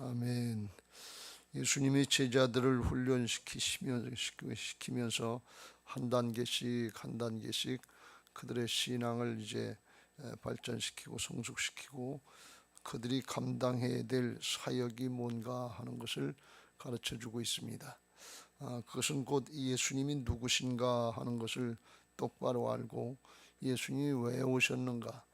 아멘. 예수님이 제자들을 훈련시키면서 한 단계씩 그들의 신앙을 이제 발전시키고 성숙시키고 그들이 감당해야 될 사역이 뭔가 하는 것을 가르쳐 주고 있습니다. 그것은 곧 예수님이 누구신가 하는 것을 똑바로 알고 예수님이 왜 오셨는가,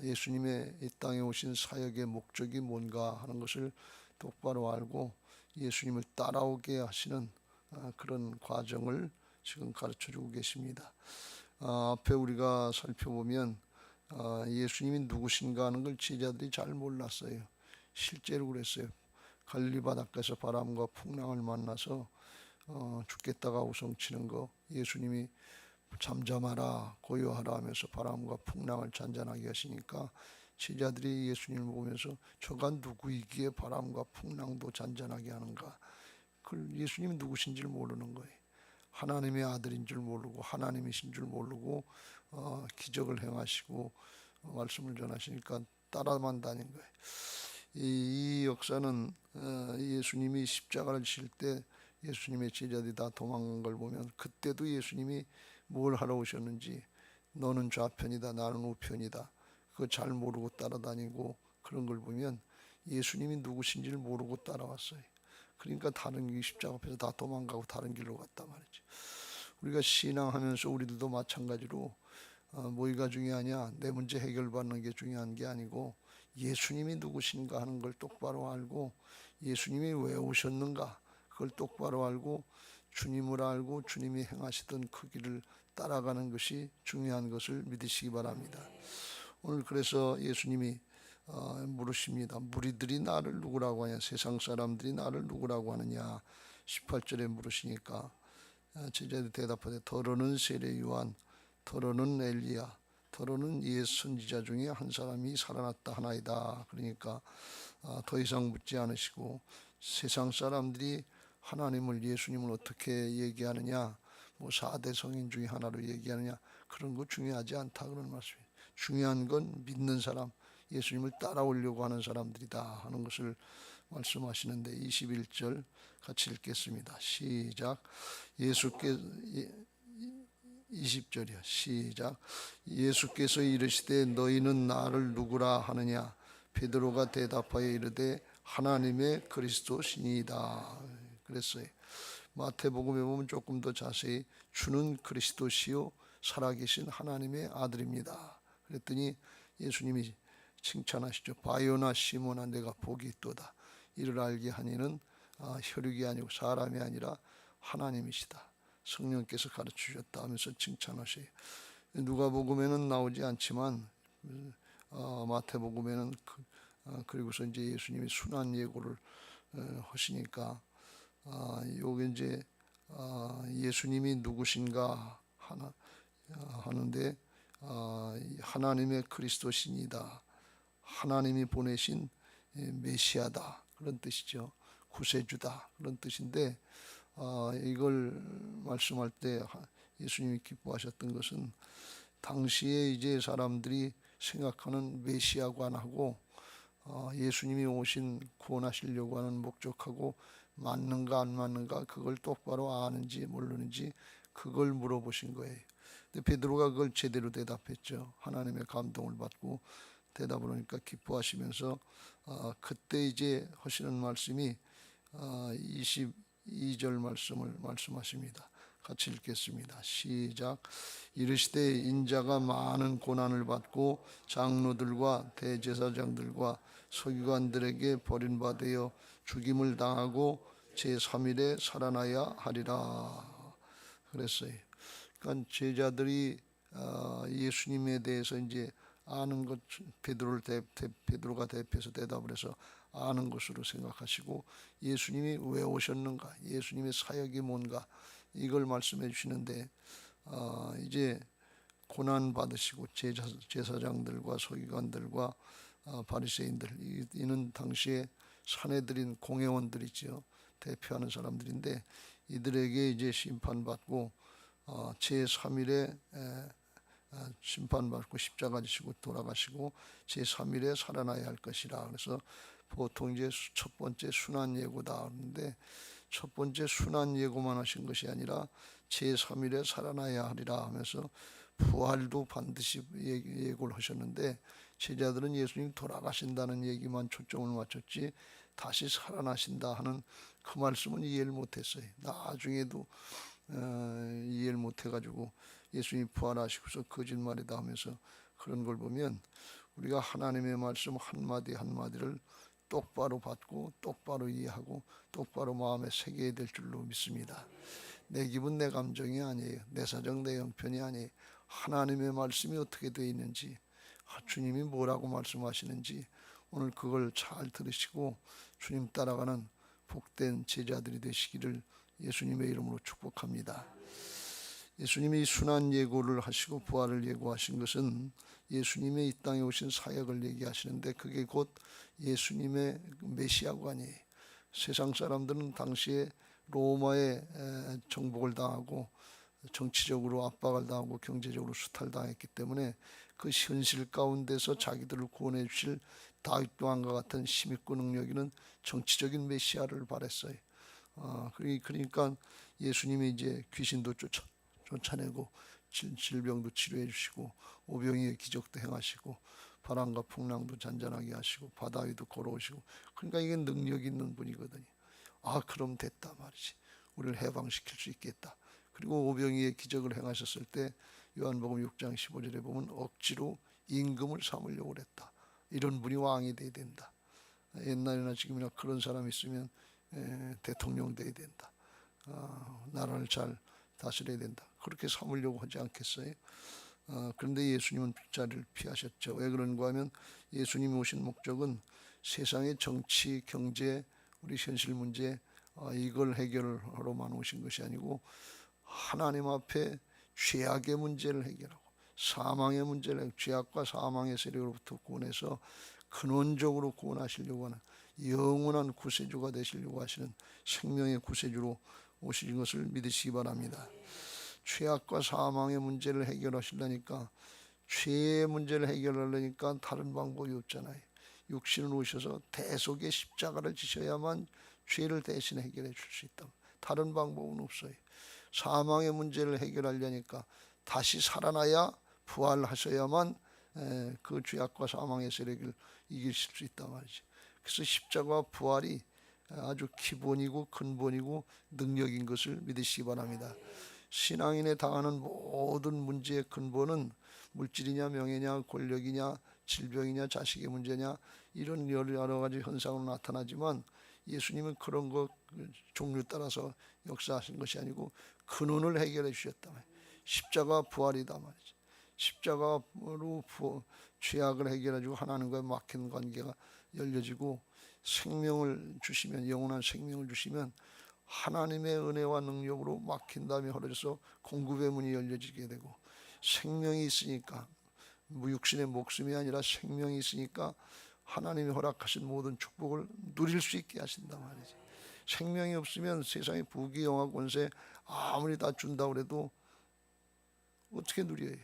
예수님의 이 땅에 오신 사역의 목적이 뭔가 하는 것을 똑바로 알고 예수님을 따라오게 하시는 그런 과정을 지금 가르쳐 주고 계십니다. 앞에 우리가 살펴보면 예수님이 누구신가 하는 걸 제자들이 잘 몰랐어요. 실제로 그랬어요. 갈릴리 바닷가에서 바람과 풍랑을 만나서 죽겠다가 우성치는 거, 예수님이 잠잠하라 고요하라 하면서 바람과 풍랑을 잔잔하게 하시니까 제자들이 예수님을 보면서 저가 누구이기에 바람과 풍랑도 잔잔하게 하는가. 그 예수님이 누구신지를 모르는 거예요. 하나님의 아들인 줄 모르고 하나님이신 줄 모르고 기적을 행하시고 말씀을 전하시니까 따라만 다닌 거예요. 이 역사는 예수님이 십자가를 지실 때 예수님의 제자들이 다 도망간 걸 보면 그때도 예수님이 뭘 하러 오셨는지, 너는 좌편이다 나는 우편이다, 그거 잘 모르고 따라다니고 그런 걸 보면 예수님이 누구신지를 모르고 따라왔어요. 그러니까 다른 십자가 앞에서 다 도망가고 다른 길로 갔단 말이죠. 우리가 신앙하면서 우리들도 마찬가지로 뭐가 중요하냐, 내 문제 해결받는 게 중요한 게 아니고 예수님이 누구신가 하는 걸 똑바로 알고 예수님이 왜 오셨는가 그걸 똑바로 알고 주님을 알고 주님이 행하시던 그 길을 따라가는 것이 중요한 것을 믿으시기 바랍니다. 오늘 그래서 예수님이 물으십니다. 무리들이 나를 누구라고 하냐, 세상 사람들이 나를 누구라고 하느냐. 18절에 물으시니까 제자들이 대답하되 더러는 세례 요한, 더러는 엘리야, 더러는 옛 선지자 중에 한 사람이 살아났다 하나이다. 그러니까 더 이상 묻지 않으시고 세상 사람들이 하나님을, 예수님을 어떻게 얘기하느냐, 뭐 4대 성인 중에 하나로 얘기하느냐, 그런 거 중요하지 않다 그런 말씀이에요. 중요한 건 믿는 사람, 예수님을 따라오려고 하는 사람들이다 하는 것을 말씀하시는데 21절 같이 읽겠습니다. 시작. 20절이요. 시작. 예수께서 이르시되 너희는 나를 누구라 하느냐. 베드로가 대답하여 이르되 하나님의 그리스도시니이다 그랬어요. 마태복음에 보면 조금 더 자세히 주는 그리스도시요 살아계신 하나님의 아들입니다 그랬더니 예수님이 칭찬하시죠. 바요나 시몬아 내가 복이 있도다. 이를 알게 하니는 혈육이 아니고 사람이 아니라 하나님이시다. 성령께서 가르쳐 주셨다 하면서 칭찬하셔요. 누가복음에는 나오지 않지만 마태복음에는 그리고서 이제 예수님이 순환 예고를 하시니까 요게 이제 예수님이 누구신가 하는데 하나님의 그리스도신이다, 하나님이 보내신 메시아다 그런 뜻이죠. 구세주다 그런 뜻인데 이걸 말씀할 때 예수님이 기뻐하셨던 것은 당시에 이제 사람들이 생각하는 메시아관하고 예수님이 오신 구원하시려고 하는 목적하고 맞는가 안 맞는가 그걸 똑바로 아는지 모르는지 그걸 물어보신 거예요. 근데 베드로가 그걸 제대로 대답했죠. 하나님의 감동을 받고 대답을 하니까 기뻐하시면서 그때 이제 하시는 말씀이 22절 말씀을 말씀하십니다. 같이 읽겠습니다. 시작. 이르시되 인자가 많은 고난을 받고 장로들과 대제사장들과 서기관들에게 버림받아 죽임을 당하고 제3일에 살아나야 하리라 그랬어요. 그러니까 제자들이 예수님에 대해서 이제 아는 것, 베드로가 대표해서 대답을 해서 아는 것으로 생각하시고 예수님이 왜 오셨는가, 예수님의 사역이 뭔가 이걸 말씀해 주시는데 이제 고난 받으시고 제사장들과 서기관들과 바리새인들, 이는 당시에 사내들인 공회원들이죠. 대표하는 사람들인데 이들에게 이제 심판받고 제3일에 심판받고 십자가 지시고 돌아가시고 제3일에 살아나야 할 것이라. 그래서 보통 이제 첫 번째 순환 예고다 하는데, 첫 번째 순환 예고만 하신 것이 아니라 제3일에 살아나야 하리라 하면서 부활도 반드시 예고를 하셨는데, 제자들은 예수님 돌아가신다는 얘기만 초점을 맞췄지 다시 살아나신다 하는 그 말씀은 이해를 못했어요. 나중에도 이해를 못해가지고 예수님이 부활하시고서 거짓말이다 하면서 그런 걸 보면, 우리가 하나님의 말씀 한마디 한마디를 똑바로 받고 똑바로 이해하고 똑바로 마음에 새겨야 될 줄로 믿습니다. 내 기분 내 감정이 아니에요. 내 사정 내 형편이 아니에요. 하나님의 말씀이 어떻게 되어 있는지, 주님이 뭐라고 말씀하시는지 오늘 그걸 잘 들으시고 주님 따라가는 복된 제자들이 되시기를 예수님의 이름으로 축복합니다. 예수님이 순환 예고를 하시고 부활을 예고하신 것은 예수님의 이 땅에 오신 사역을 얘기하시는데, 그게 곧 예수님의 메시아관이에요. 세상 사람들은 당시에 로마의 정복을 당하고 정치적으로 압박을 당하고 경제적으로 수탈당했기 때문에 그 현실 가운데서 자기들을 구원해 주실 다윗 왕과 같은 힘있고 능력 있는 정치적인 메시아를 바랬어요. 그러니까 예수님이 이제 귀신도 쫓아내고 질병도 치료해 주시고 오병이의 기적도 행하시고 바람과 풍랑도 잔잔하게 하시고 바다 위도 걸어오시고, 그러니까 이게 능력 있는 분이거든요. 그럼 됐다 말이지. 우리를 해방시킬 수 있겠다. 그리고 오병이의 기적을 행하셨을 때 요한복음 6장 15절에 보면 억지로 임금을 삼으려고 그랬다. 이런 분이 왕이 돼야 된다. 옛날이나 지금이나 그런 사람 있으면 대통령 돼야 된다. 나라를 잘 다스려야 된다. 그렇게 삼으려고 하지 않겠어요? 그런데 예수님은 빗자리를 피하셨죠. 왜 그런가 하면 예수님이 오신 목적은 세상의 정치, 경제, 우리 현실 문제 이걸 해결하러만 오신 것이 아니고 하나님 앞에 죄악의 문제를 해결하고 사망의 문제를, 죄악과 사망의 세력으로부터 구원해서 근원적으로 구원하시려고 하는 영원한 구세주가 되시려고 하시는 생명의 구세주로 오신 것을 믿으시기 바랍니다. 죄악과 사망의 문제를 해결하시려니까, 죄의 문제를 해결하려니까 다른 방법이 없잖아요. 육신을 오셔서 대속의 십자가를 지셔야만 죄를 대신 해결해 줄 수 있다. 다른 방법은 없어요. 사망의 문제를 해결하려니까 다시 살아나야 부활하셔야만 그 죄악과 사망의 세력을 이기실 수 있단 말이죠. 그래서 십자가와 부활이 아주 기본이고 근본이고 능력인 것을 믿으시기 바랍니다. 신앙인에 당하는 모든 문제의 근본은 물질이냐 명예냐 권력이냐 질병이냐 자식의 문제냐 이런 여러 가지 현상으로 나타나지만, 예수님은 그런 거 종류 따라서 역사하신 것이 아니고 근원을 해결해 주셨다 말이에요. 십자가 부활이다 말이죠. 십자가로 죄악을 해결해주고 하나님과의 막힌 관계가 열려지고 생명을 주시면, 영원한 생명을 주시면 하나님의 은혜와 능력으로 막힌 다음에 허려져서 공급의 문이 열려지게 되고, 생명이 있으니까, 육신의 목숨이 아니라 생명이 있으니까 하나님이 허락하신 모든 축복을 누릴 수 있게 하신단 말이지. 생명이 없으면 세상의 부귀 영화 권세 아무리 다 준다고 해도 어떻게 누려요?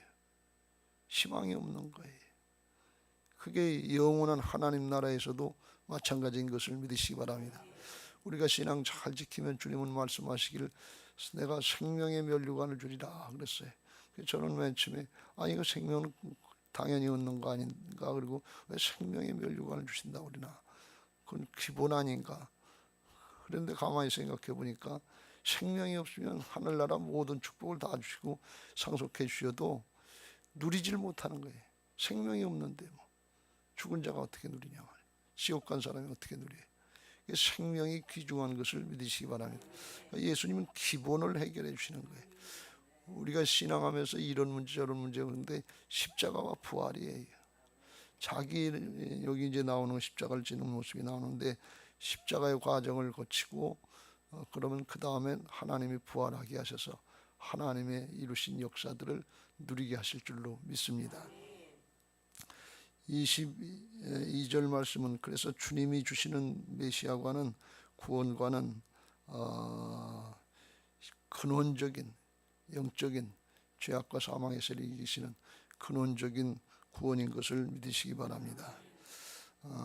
희망이 없는 거예요. 그게 영원한 하나님 나라에서도 마찬가지인 것을 믿으시기 바랍니다. 우리가 신앙 잘 지키면 주님은 말씀하시기를 내가 생명의 면류관을 주리라 그랬어요. 저는 맨 처음에 이거 생명은 당연히 얻는 거 아닌가, 그리고 왜 생명의 면류관을 주신다고 그러나, 그건 기본 아닌가. 그런데 가만히 생각해 보니까 생명이 없으면 하늘나라 모든 축복을 다 주시고 상속해 주셔도 누리질 못하는 거예요. 생명이 없는데 뭐 죽은 자가 어떻게 누리냐 말이에요. 지옥 간 사람이 어떻게 누려요? 생명이 귀중한 것을 믿으시기 바랍니다. 예수님은 기본을 해결해 주시는 거예요. 우리가 신앙하면서 이런 문제 저런 문제, 그런데 십자가와 부활이에요. 자기 여기 이제 나오는 십자가를 지는 모습이 나오는데, 십자가의 과정을 거치고 그러면 그 다음엔 하나님이 부활하게 하셔서 하나님의 이루신 역사들을 누리게 하실 줄로 믿습니다. 22절 말씀은 그래서 주님이 주시는 메시아과는 구원과는 근원적인 영적인 죄악과 사망의 세력이 이기시는 근원적인 구원인 것을 믿으시기 바랍니다.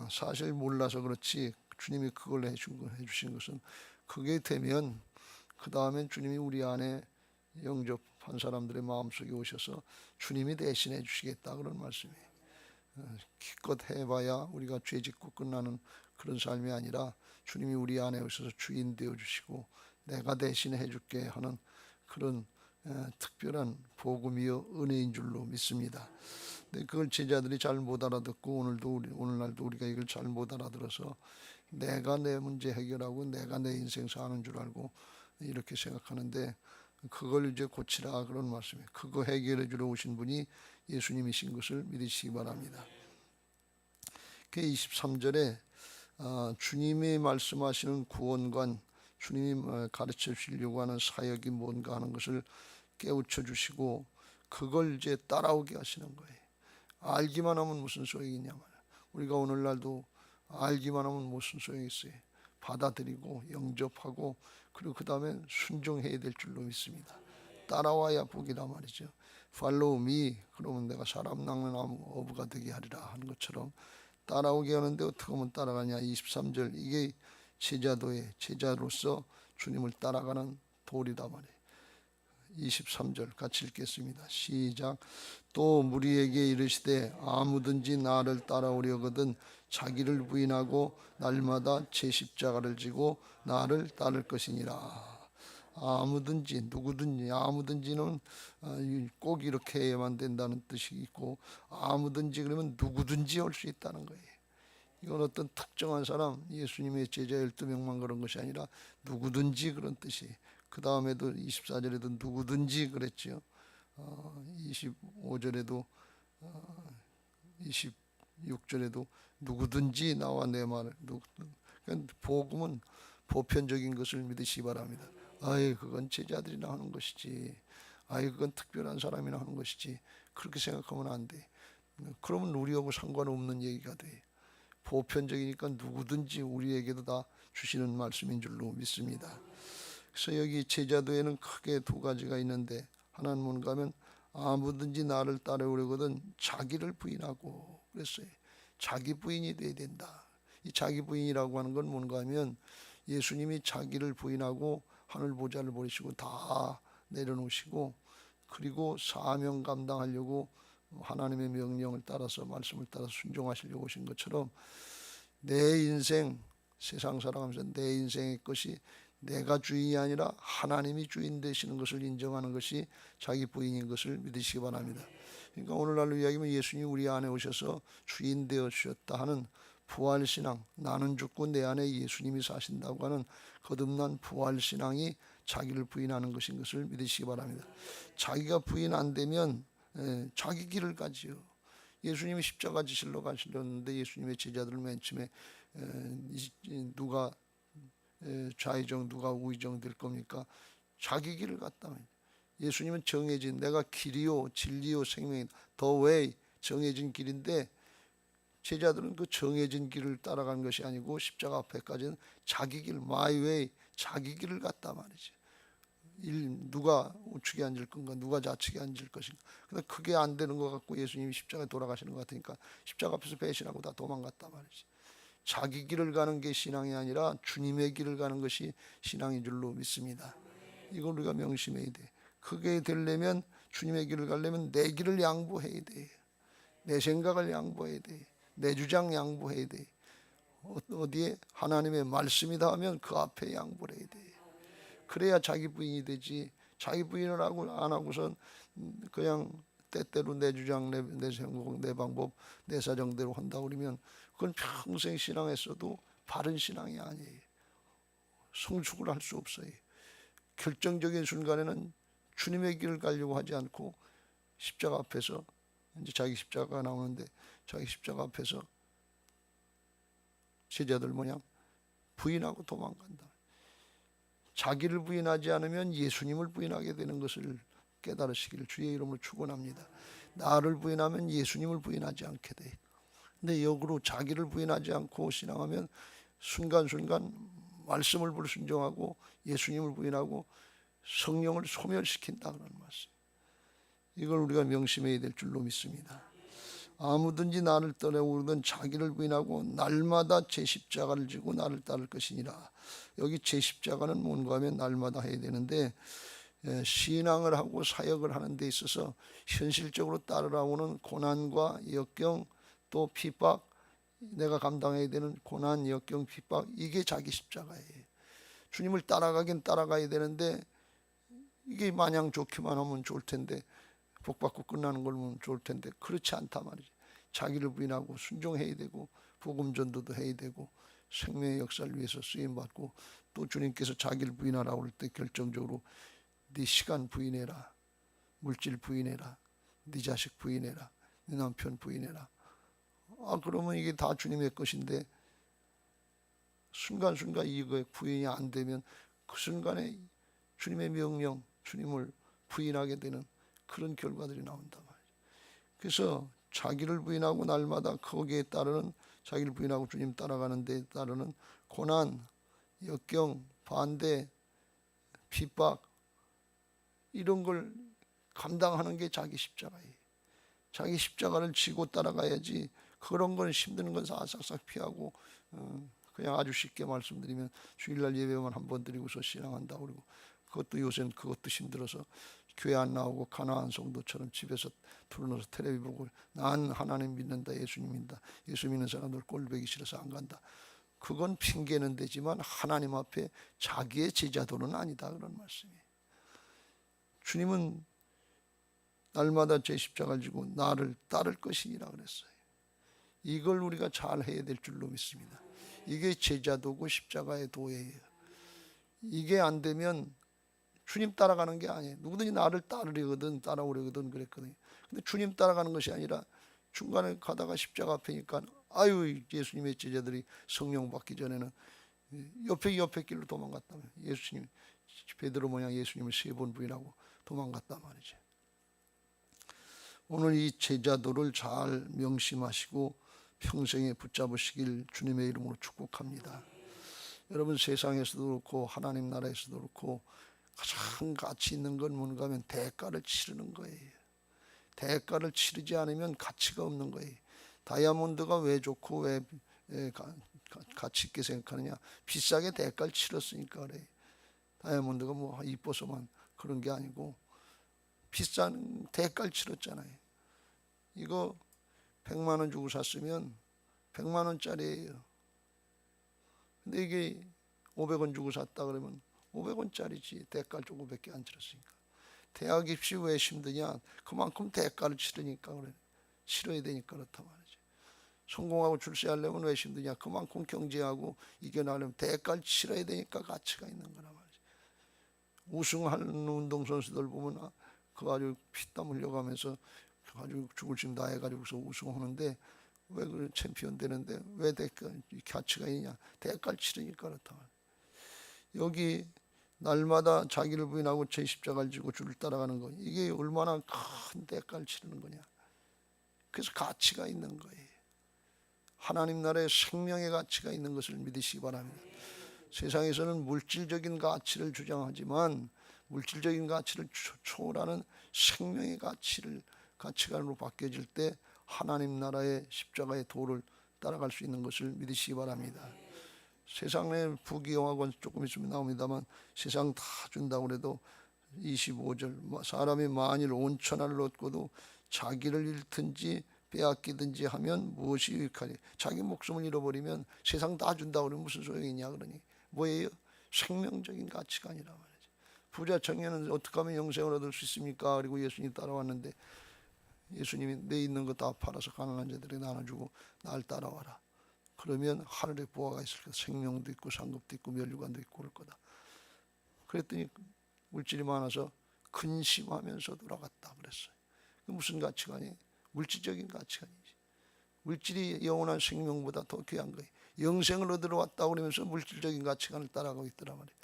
사실 몰라서 그렇지 주님이 그걸 해주신 것은 그게 되면 그 다음엔 주님이 우리 안에 영접한 사람들의 마음속에 오셔서 주님이 대신해 주시겠다 그런 말씀이에요. 기껏 해봐야 우리가 죄 짓고 끝나는 그런 삶이 아니라 주님이 우리 안에 오셔서 주인 되어 주시고 내가 대신해 줄게 하는 그런 특별한 복음이요 은혜인 줄로 믿습니다. 근데 그걸 제자들이 잘 못 알아듣고 오늘날도 우리가 이걸 잘 못 알아들어서 내가 내 문제 해결하고 내가 내 인생 사는 줄 알고 이렇게 생각하는데 그걸 이제 고치라 그런 말씀이에요. 그거 해결해 주러 오신 분이 예수님이신 것을 믿으시기 바랍니다. 그 23절에 주님이 말씀하시는 구원관, 주님이 가르쳐 주시려고 하는 사역이 뭔가 하는 것을 깨우쳐 주시고 그걸 이제 따라오게 하시는 거예요. 알기만 하면 무슨 소용이 있냐면 우리가 오늘날도 알기만 하면 무슨 소용이 있어요. 받아들이고 영접하고 그리고 그 다음에 순종해야 될 줄로 믿습니다. 따라와야 복이라 말이죠. Follow me 그러면 내가 사람 낚는 어부가 되게 하리라 하는 것처럼 따라오게 하는데 어떻게 하면 따라가냐. 23절 이게 제자로서 주님을 따라가는 도리다 말이에요. 23절 같이 읽겠습니다. 시작. 또 무리에게 이르시되 아무든지 나를 따라오려거든 자기를 부인하고 날마다 제 십자가를 지고 나를 따를 것이니라. 아무든지 누구든지 아무든지는 꼭 이렇게 해야만 된다는 뜻이 있고 아무든지 그러면 누구든지 올 수 있다는 거예요. 이건 어떤 특정한 사람 예수님의 제자 12명만 그런 것이 아니라 누구든지 그런 뜻이. 그 다음에도 24절에도 누구든지 그랬죠. 25절에도 26절에도 누구든지 나와 내 말을 그러니까 복음은 보편적인 것을 믿으시기 바랍니다. 아이 그건 제자들이나 하는 것이지 아이 그건 특별한 사람이나 하는 것이지 그렇게 생각하면 안 돼. 그러면 우리하고 상관없는 얘기가 돼. 보편적이니까 누구든지 우리에게도 다 주시는 말씀인 줄로 믿습니다. 그래서 여기 제자도에는 크게 두 가지가 있는데 하나는 뭔가 하면 아무든지 나를 따라오려거든 자기를 부인하고 그랬어요. 자기 부인이 돼야 된다. 이 자기 부인이라고 하는 건 뭔가 하면 예수님이 자기를 부인하고 하늘 보좌를 버리시고 다 내려놓으시고 그리고 사명 감당하려고 하나님의 명령을 따라서 말씀을 따라서 순종하시려고 오신 것처럼 내 인생 세상 살아가면서 내 인생의 것이 내가 주인이 아니라 하나님이 주인 되시는 것을 인정하는 것이 자기 부인인 것을 믿으시기 바랍니다. 그러니까 오늘날로 이야기하면 예수님이 우리 안에 오셔서 주인 되어 주셨다 하는 부활신앙, 나는 죽고 내 안에 예수님이 사신다고 하는 거듭난 부활신앙이 자기를 부인하는 것인 것을 믿으시기 바랍니다. 자기가 부인 안 되면 자기 길을 가지요. 예수님이 십자가 지실러 가시려는데 예수님의 제자들을 맨 처음에 누가 좌의정 누가 우의정 될 겁니까? 자기 길을 갔다면 예수님은 정해진 내가 길이요 진리요 생명이다. The way 정해진 길인데 제자들은 그 정해진 길을 따라간 것이 아니고 십자가 앞에까지는 자기 길 my way 자기 길을 갔다 말이죠. 누가 우측에 앉을 건가 누가 좌측에 앉을 것인가. 근데 그게 안 되는 것 같고 예수님이 십자가에 돌아가시는 것 같으니까 십자가 앞에서 배신하고 다 도망갔다 말이지. 자기 길을 가는 게 신앙이 아니라 주님의 길을 가는 것이 신앙인 줄로 믿습니다. 이걸 우리가 명심해야 돼. 그게 되려면 주님의 길을 가려면 내 길을 양보해야 돼. 내 생각을 양보해야 돼. 내 주장 양보해야 돼. 어디에 하나님의 말씀이다 하면 그 앞에 양보를 해야 돼. 그래야 자기 부인이 되지. 자기 부인을 하고 안 하고선 그냥 때때로 내 주장, 내 생각, 내 방법, 내 사정대로 한다 그러면 그건 평생 신앙했어도 바른 신앙이 아니에요. 성숙을 할 수 없어요. 결정적인 순간에는 주님의 길을 가려고 하지 않고 십자가 앞에서 이제 자기 십자가가 나오는데 자기 십자가 앞에서 제자들 모양 부인하고 도망간다. 자기를 부인하지 않으면 예수님을 부인하게 되는 것을 깨달으시기를 주의 이름으로 축원합니다. 나를 부인하면 예수님을 부인하지 않게 돼. 근데 역으로 자기를 부인하지 않고 신앙하면 순간순간 말씀을 불순종하고 예수님을 부인하고 성령을 소멸시킨다 그런 말씀. 이걸 우리가 명심해야 될 줄로 믿습니다. 아무든지 나를 따라오든 자기를 부인하고 날마다 제 십자가를 지고 나를 따를 것이니라. 여기 제 십자가는 뭔가 하면 날마다 해야 되는데, 신앙을 하고 사역을 하는 데 있어서 현실적으로 따라오는 고난과 역경, 또 핍박, 내가 감당해야 되는 고난, 역경, 핍박, 이게 자기 십자가예요. 주님을 따라가긴 따라가야 되는데 이게 마냥 좋기만 하면 좋을 텐데, 복받고 끝나는 걸 보면 좋을 텐데 그렇지 않단 말이지. 자기를 부인하고 순종해야 되고 복음 전도도 해야 되고 생명의 역사를 위해서 쓰임 받고, 또 주님께서 자기를 부인하라고 할 때 결정적으로 네 시간 부인해라, 물질 부인해라, 네 자식 부인해라, 네 남편 부인해라. 그러면 이게 다 주님의 것인데 순간순간 이거 부인이 안 되면 그 순간에 주님의 명령, 주님을 부인하게 되는 그런 결과들이 나온단 말이에요. 그래서 자기를 부인하고 날마다 거기에 따르는, 자기를 부인하고 주님 따라가는 데 따르는 고난, 역경, 반대, 핍박, 이런 걸 감당하는 게 자기 십자가예요. 자기 십자가를 지고 따라가야지. 그런 건 힘든 건 싹싹 피하고 그냥 아주 쉽게 말씀드리면 주일날 예배만 한 번 드리고서 신앙한다 그러고, 그것도 요새는 그것도 힘들어서 교회 안 나오고 가나안 성도처럼 집에서 틀어놓아서 텔레비 보고 난 하나님 믿는다, 예수님 믿는다, 예수 믿는 사람들 꼴보기 싫어서 안 간다. 그건 핑계는 되지만 하나님 앞에 자기의 제자도는 아니다, 그런 말씀이에요. 주님은 날마다 제 십자가를 지고 나를 따를 것이니라 그랬어요. 이걸 우리가 잘 해야 될 줄로 믿습니다. 이게 제자도고 십자가의 도예요. 이게 안 되면 주님 따라가는 게 아니에요. 누구든지 나를 따르려거든 따라오려거든 그랬거든요. 근데 주님 따라가는 것이 아니라 중간에 가다가 십자가 앞에니까 아유, 예수님의 제자들이 성령 받기 전에는 옆에 길로 도망갔다며. 예수님, 베드로 모양 예수님을 3번 부인하고 도망갔단 말이죠. 오늘 이 제자도를 잘 명심하시고 평생에 붙잡으시길 주님의 이름으로 축복합니다. 여러분, 세상에서도 그렇고 하나님 나라에서도 그렇고 가장 가치 있는 건 뭔가 하면 대가를 치르는 거예요. 대가를 치르지 않으면 가치가 없는 거예요. 다이아몬드가 왜 좋고 왜 가치 있게 생각하느냐? 비싸게 대가를 치렀으니까 그래. 다이아몬드가 뭐 이뻐서만 그런 게 아니고 비싼 대가를 치렀잖아요. 이거 100만 원 주고 샀으면 100만 원짜리예요. 근데 이게 500원 주고 샀다 그러면 500원짜리지. 대가를 조금밖에 안 치렀으니까. 대학 입시 왜 힘드냐? 그만큼 대가를 치르니까 그래. 치러야 되니까 그렇단 말이지. 성공하고 출세하려면 왜 힘드냐? 그만큼 경제하고 이겨나가려면 대가를 치러야 되니까 가치가 있는 거란 말이지. 우승하는 운동선수들 보면 그 아주 피땀 흘려가면서 아주 죽을 힘 다 해가지고서 우승하는데 왜 그 챔피언 되는데 왜 대가 가치가 있냐? 대가를 치르니까 그렇다 말이야. 여기 날마다 자기를 부인하고 제 십자가를 지고 주를 따라가는 거, 이게 얼마나 큰 대가를 치르는 거냐. 그래서 가치가 있는 거예요. 하나님 나라에 생명의 가치가 있는 것을 믿으시기 바랍니다. 세상에서는 물질적인 가치를 주장하지만 물질적인 가치를 초월하는 생명의 가치관으로 바뀌어질 때 하나님 나라의 십자가의 도를 따라갈 수 있는 것을 믿으시기 바랍니다. 세상에 부귀영화가 조금 있으면 나옵니다만 세상 다 준다고 해도 25절 사람이 만일 온 천하를 얻고도 자기를 잃든지 빼앗기든지 하면 무엇이 유익하리. 자기 목숨을 잃어버리면 세상 다 준다고 그러면 무슨 소용이냐 그러니 뭐예요? 생명적인 가치관이라 말이죠. 부자 청년은 어떻게 하면 영생을 얻을 수 있습니까? 그리고 예수님 따라왔는데 예수님이 내 있는 거 다 팔아서 가난한 자들에게 나눠주고 날 따라와라. 그러면 하늘에 보화가 있을 거다. 생명도 있고 상급도 있고 면류관도 있고 그럴 거다. 그랬더니 물질이 많아서 근심하면서 돌아갔다 그랬어요. 그 무슨 가치관이? 물질적인 가치관이지. 물질이 영원한 생명보다 더 귀한 거예요. 영생을 얻으러 왔다고 그러면서 물질적인 가치관을 따라가고 있더라 말이에요.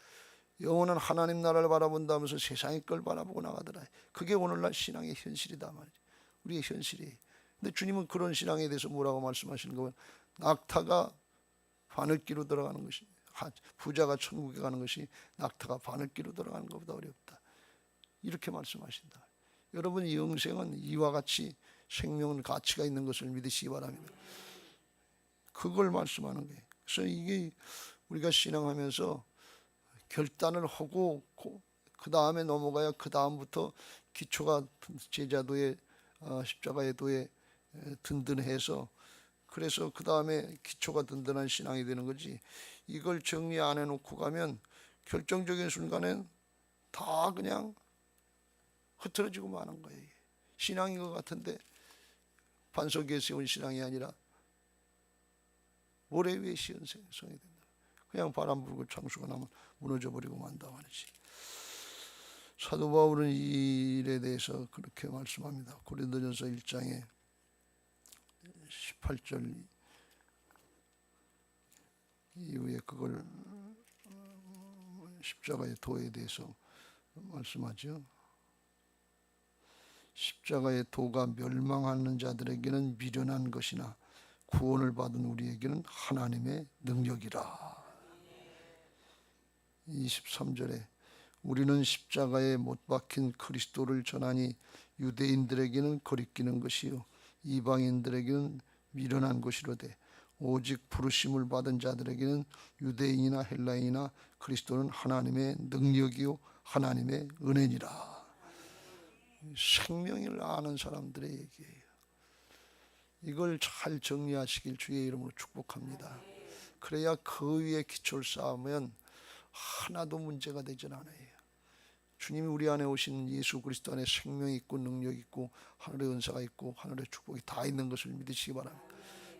영원한 하나님 나라를 바라본다면서 세상의 걸 바라보고 나가더라. 그게 오늘날 신앙의 현실이다 말이죠. 우리의 현실이에요. 근데 주님은 그런 신앙에 대해서 뭐라고 말씀하시는 거면 낙타가 바늘기로 들어가는 것이, 부자가 천국에 가는 것이 낙타가 바늘기로 들어가는 것보다 어렵다. 이렇게 말씀하신다. 여러분 영생은 이와 같이 생명은 가치가 있는 것을 믿으시기 바랍니다. 그걸 말씀하는 거예요. 그래서 이게 우리가 신앙하면서 결단을 하고 그 다음에 넘어가야 그 다음부터 기초가 제자도에 십자가의 도에 든든해서 그래서 그 다음에 기초가 든든한 신앙이 되는 거지. 이걸 정리 안 해놓고 가면 결정적인 순간엔 다 그냥 흐트러지고 마는 거예요. 신앙인 것 같은데 반석 위에 세운 신앙이 아니라 모래 위에 씌운 성이 된다. 그냥 바람 불고 창수가 나면 무너져 버리고 만다 말이지. 사도 바울은 이 일에 대해서 그렇게 말씀합니다. 고린도전서 1장에 18절 이후에 그걸 십자가의 도에 대해서 말씀하죠. 십자가의 도가 멸망하는 자들에게는 미련한 것이나 구원을 받은 우리에게는 하나님의 능력이라. 23절에 우리는 십자가에 못 박힌 그리스도를 전하니 유대인들에게는 거리끼는 것이요 이방인들에게는 미련한 것이로되 오직 부르심을 받은 자들에게는 유대인이나 헬라인이나 그리스도는 하나님의 능력이요 하나님의 은혜니라. 생명을 아는 사람들의 얘기예요. 이걸 잘 정리하시길 주의 이름으로 축복합니다. 그래야 그 위에 기초를 쌓으면 하나도 문제가 되질 않아요. 주님이 우리 안에 오신 예수 그리스도 안에 생명이 있고 능력이 있고 하늘의 은사가 있고 하늘의 축복이 다 있는 것을 믿으시기 바랍니다.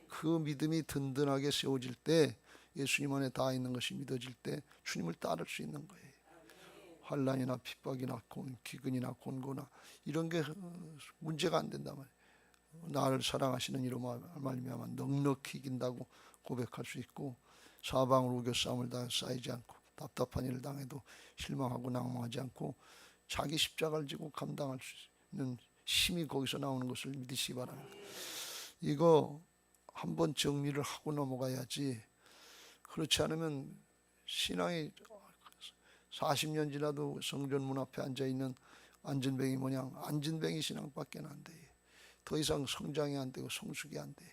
그 믿음이 든든하게 세워질 때 예수님 안에 다 있는 것이 믿어질 때 주님을 따를 수 있는 거예요. 환난이나 핍박이나 기근이나 곤고나 이런 게 문제가 안 된단 말이에요. 나를 사랑하시는 이로 말미암아 넉넉히 이긴다고 고백할 수 있고 사방으로 우겨 싸움을 당해 쌓이지 않고 답답한 일을 당해도 실망하고 낭망하지 않고 자기 십자가를 지고 감당할 수 있는 힘이 거기서 나오는 것을 믿으시기 바랍니다. 이거 한번 정리를 하고 넘어가야지. 그렇지 않으면 신앙이 40년 지나도 성전 문 앞에 앉아있는 안전뱅이 모양 안전뱅이 신앙밖에 안 돼. 더 이상 성장이 안 되고 성숙이 안 돼.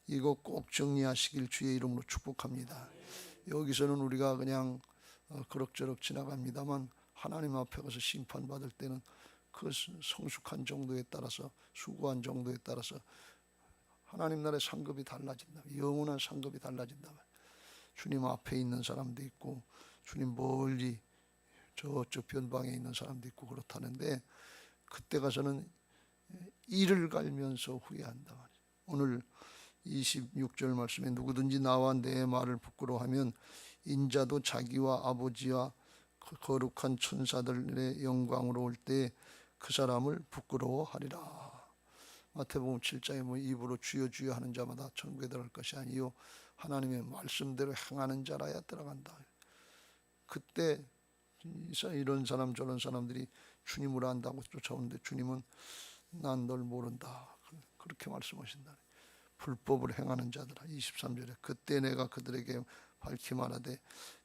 이거 꼭 정리하시길 주의 이름으로 축복합니다. 여기서는 우리가 그냥 그럭저럭 지나갑니다만 하나님 앞에 가서 심판받을 때는 그 성숙한 정도에 따라서 수고한 정도에 따라서 하나님 나라의 상급이 달라진다. 영원한 상급이 달라진다. 주님 앞에 있는 사람도 있고 주님 멀리 저쪽 변방에 있는 사람도 있고 그렇다는데 그때 가서는 이를 갈면서 후회한다. 오늘 26절 말씀에 누구든지 나와 내 말을 부끄러워하면 인자도 자기와 아버지와 거룩한 천사들의 영광으로 올 때 그 사람을 부끄러워하리라. 마태복음 7장에 입으로 주여 주여 하는 자마다 천국에 들어갈 것이 아니요 하나님의 말씀대로 행하는 자라야 들어간다. 그때 이런 사람 저런 사람들이 주님을 안다고 쫓아오는데 주님은 난 널 모른다 그렇게 말씀하신다. 불법을 행하는 자들아. 23절에 그때 내가 그들에게 밝히 말하되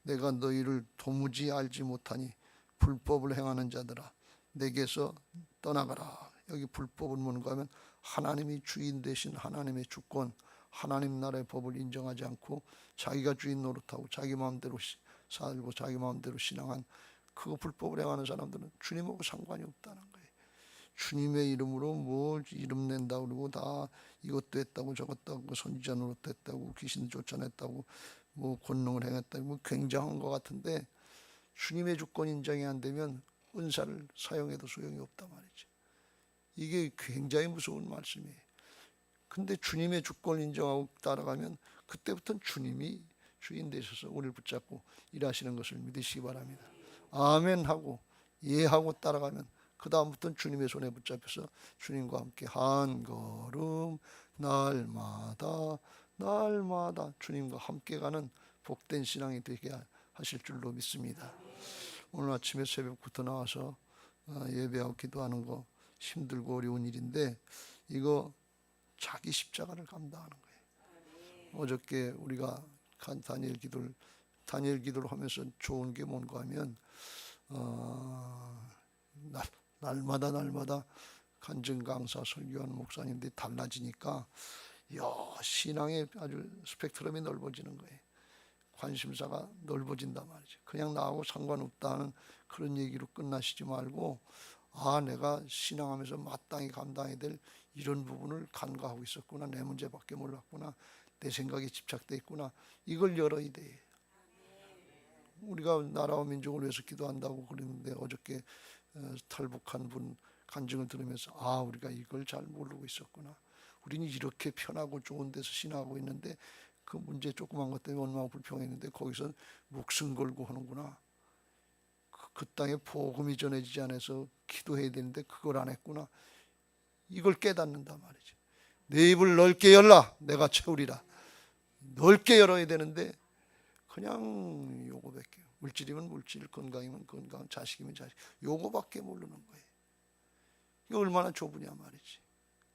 내가 너희를 도무지 알지 못하니 불법을 행하는 자들아 내게서 떠나가라. 여기 불법은 뭔가 하면 하나님이 주인 되신 하나님의 주권 하나님 나라의 법을 인정하지 않고 자기가 주인 노릇하고 자기 마음대로 살고 자기 마음대로 신앙한 그 불법을 행하는 사람들은 주님하고 상관이 없다는 거예요. 주님의 이름으로 뭐 이름 낸다 그러고 다 이것도 했다고 저것도 하고 선지자 노릇 했다고 귀신 쫓아냈다고 뭐 권능을 행했다고 뭐 굉장한 것 같은데 주님의 주권 인정이 안 되면 은사를 사용해도 소용이 없단 말이죠. 이게 굉장히 무서운 말씀이에요. 근데 주님의 주권 인정하고 따라가면 그때부터는 주님이 주인 되셔서 우리를 붙잡고 일하시는 것을 믿으시기 바랍니다. 아멘 하고 예하고 따라가면 그 다음부터는 주님의 손에 붙잡혀서 주님과 함께 한 걸음 날마다 주님과 함께 가는 복된 신앙이 되게 하실 줄로 믿습니다. 오늘 아침에 새벽부터 나와서 예배하고 기도하는 거 힘들고 어려운 일인데 이거 자기 십자가를 감당하는 거예요. 어저께 우리가 다니엘 기도를 하면서 좋은 게 뭔가 하면 날마다 간증 강사 설교하는 목사님들이 달라지니까 신앙의 아주 스펙트럼이 넓어지는 거예요. 관심사가 넓어진단 말이죠. 그냥 나하고 상관없다는 그런 얘기로 끝나시지 말고, 내가 신앙하면서 마땅히 감당해야 될 이런 부분을 간과하고 있었구나, 내 문제밖에 몰랐구나, 내 생각에 집착돼 있구나, 이걸 열어야 돼. 우리가 나라와 민족을 위해서 기도한다고 그러는데, 어저께 탈북한 분 간증을 들으면서 우리가 이걸 잘 모르고 있었구나, 우리는 이렇게 편하고 좋은 데서 신앙하고 있는데 그 문제 조그만 것 때문에 얼마나 불평했는데 거기서 목숨 걸고 하는구나, 그 땅에 복음이 전해지지 않아서 기도해야 되는데 그걸 안 했구나, 이걸 깨닫는단 말이죠. 내 입을 넓게 열라, 내가 채우리라. 넓게 열어야 되는데 그냥 요거밖에, 물질이면 물질, 건강이면 건강, 자식이면 자식, 요거밖에 모르는 거예요. 이게 얼마나 좁으냐 말이지.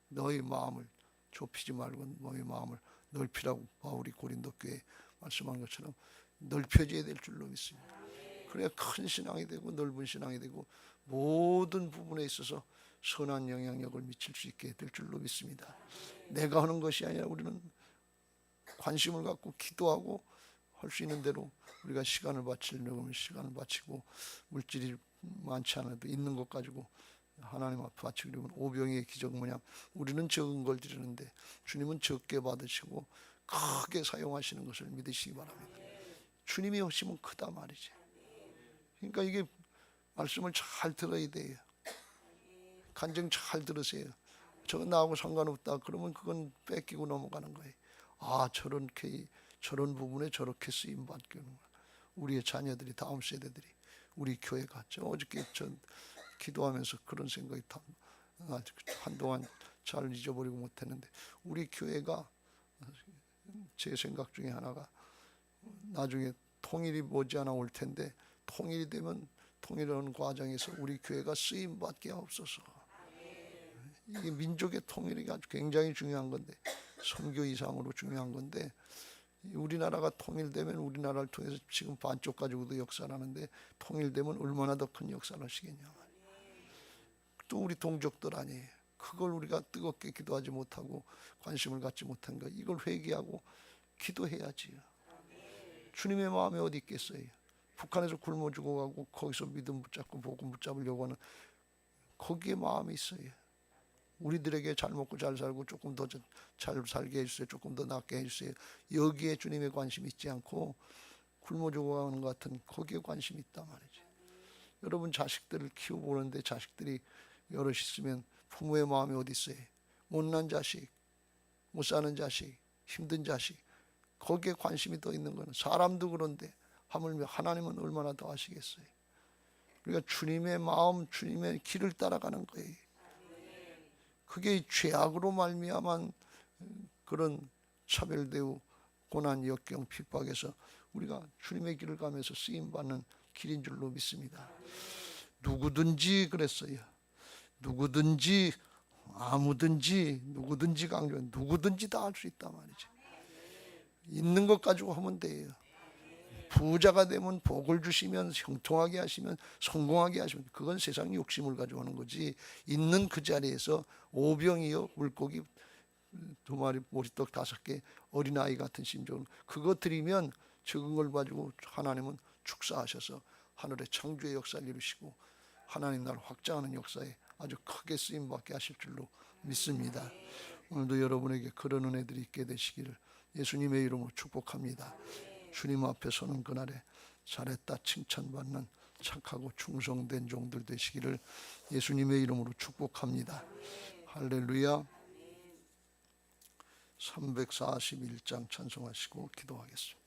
너희 마음을 좁히지 말고 너희 마음을 넓히라고 바울이 고린도 교회에 말씀한 것처럼 넓혀져야 될 줄로 믿습니다. 그래야 큰 신앙이 되고 넓은 신앙이 되고 모든 부분에 있어서 선한 영향력을 미칠 수 있게 될 줄로 믿습니다. 내가 하는 것이 아니라 우리는 관심을 갖고 기도하고 할 수 있는 대로 우리가 시간을 바치려면 시간을 바치고, 물질이 많지 않아도 있는 것 가지고 하나님 앞에 바치려면 오병이의 기적 모양 우리는 적은 걸 드리는데 주님은 적게 받으시고 크게 사용하시는 것을 믿으시기 바랍니다. 주님이 하시면 크다 말이지. 그러니까 이게 말씀을 잘 들어야 돼요. 간증 잘 들으세요. 저건 나하고 상관없다 그러면 그건 뺏기고 넘어가는 거예요. 저런 부분에 저렇게 쓰임 받기는 우리의 자녀들이, 다음 세대들이, 우리 교회가. 어저께 기도하면서 그런 생각이 한동안 잘 잊어버리고 못했는데, 우리 교회가 제 생각 중에 하나가 나중에 통일이 머지않아 올 텐데, 통일이 되면 통일하는 과정에서 우리 교회가 쓰임 받게 하옵소서. 이게 민족의 통일이 아주 굉장히 중요한 건데, 선교 이상으로 중요한 건데, 우리나라가 통일되면 우리나라를 통해서 지금 반쪽 가지고도 역사를 하는데 통일되면 얼마나 더 큰 역사를 하시겠냐. 또 우리 동족들 아니에요. 그걸 우리가 뜨겁게 기도하지 못하고 관심을 갖지 못한 거, 이걸 회개하고 기도해야지요. 주님의 마음이 어디 있겠어요. 북한에서 굶어 죽어가고 거기서 믿음 붙잡고 복음 붙잡으려고 하는 거기에 마음이 있어요. 우리들에게 잘 먹고 잘 살고 조금 더 잘 살게 해주세요, 조금 더 낫게 해주세요, 여기에 주님의 관심이 있지 않고 굶어 죽어가는 것 같은 거기에 관심이 있단 말이지. 여러분 자식들을 키워보는데 자식들이 여럿 있으면 부모의 마음이 어디 있어요. 못난 자식, 못 사는 자식, 힘든 자식, 거기에 관심이 더 있는 거는 사람도 그런데 하물며 하나님은 얼마나 더 하시겠어요. 우리가 주님의 마음, 주님의 길을 따라가는 거예요. 그게 죄악으로 말미암은 그런 차별되고 고난, 역경, 핍박에서 우리가 주님의 길을 가면서 쓰임받는 길인 줄로 믿습니다. 누구든지 그랬어요. 누구든지, 아무든지, 누구든지 강조, 누구든지 다 할 수 있단 말이죠. 있는 것 가지고 하면 돼요. 부자가 되면 복을 주시면, 형통하게 하시면, 성공하게 하시면, 그건 세상 욕심을 가지고 하는 거지. 있는 그 자리에서 오병이어 물고기 2마리, 보리떡 5개, 어린아이 같은 심정으로 그거 드리면 적은 걸 가지고 하나님은 축사하셔서 하늘의 창조의 역사를 이루시고 하나님 나라를 확장하는 역사에 아주 크게 쓰임받게 하실 줄로 믿습니다. 오늘도 여러분에게 그런 은혜들이 있게 되시기를 예수님의 이름으로 축복합니다. 주님 앞에 서는 그날에 잘했다 칭찬받는 착하고 충성된 종들 되시기를 예수님의 이름으로 축복합니다. 할렐루야. 341장 찬송하시고 기도하겠습니다.